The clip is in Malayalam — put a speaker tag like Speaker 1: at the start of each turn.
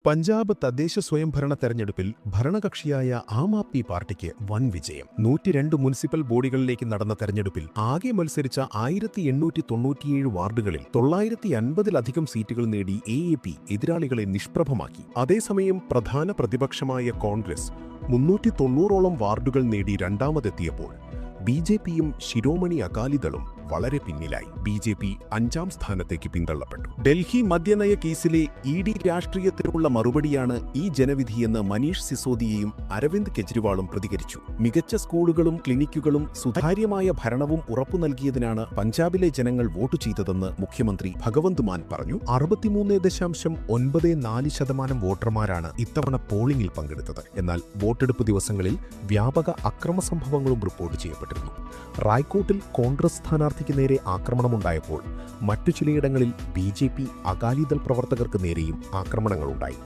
Speaker 1: പഞ്ചാബ് തദ്ദേശ സ്വയംഭരണ തെരഞ്ഞെടുപ്പിൽ ഭരണകക്ഷിയായ ആം ആദ്മി പാർട്ടിക്ക് വൻ വിജയം. 102 മുനിസിപ്പൽ ബോഡികളിലേക്ക് നടന്ന തെരഞ്ഞെടുപ്പിൽ ആകെ മത്സരിച്ച 1897 വാർഡുകളിൽ 950-ലധികം സീറ്റുകൾ നേടി AAP എതിരാളികളെ നിഷ്പ്രഭമാക്കി. അതേസമയം പ്രധാന പ്രതിപക്ഷമായ കോൺഗ്രസ് 390ഓളം വാർഡുകൾ നേടി രണ്ടാമതെത്തിയപ്പോൾ BJPയും ശിരോമണി അകാലിദളും വളരെ പിന്നിലായി. BJP 5ാം സ്ഥാനത്തേക്ക് പിന്തള്ളപ്പെട്ടു. ഡൽഹി മദ്യനയ കേസിലെ ED രാഷ്ട്രീയത്തിനുള്ള മറുപടിയാണ് ഈ ജനവിധിയെന്ന് മനീഷ് സിസോദിയയും അരവിന്ദ് കെജ്രിവാളും പ്രതികരിച്ചു. മികച്ച സ്കൂളുകളും ക്ലിനിക്കുകളും സുതാര്യമായ ഭരണവും ഉറപ്പു നൽകിയതിനാണ് പഞ്ചാബിലെ ജനങ്ങൾ വോട്ട് ചെയ്തതെന്ന് മുഖ്യമന്ത്രി ഭഗവന്ത് മാൻ പറഞ്ഞു. 63.94% വോട്ടർമാരാണ് ഇത്തവണ പോളിംഗിൽ പങ്കെടുത്തത്. എന്നാൽ വോട്ടെടുപ്പ് ദിവസങ്ങളിൽ വ്യാപക അക്രമ സംഭവങ്ങളും റിപ്പോർട്ട് ചെയ്യപ്പെട്ടിരുന്നു. റായ്കോട്ടിൽ കോൺഗ്രസ് സ്ഥാനാർത്ഥിക്ക് നേരെ ആക്രമണമുണ്ടായപ്പോൾ മറ്റു ചിലയിടങ്ങളിൽ BJP അകാലിദൾ പ്രവർത്തകർക്ക് നേരെയും ആക്രമണങ്ങളുണ്ടായി.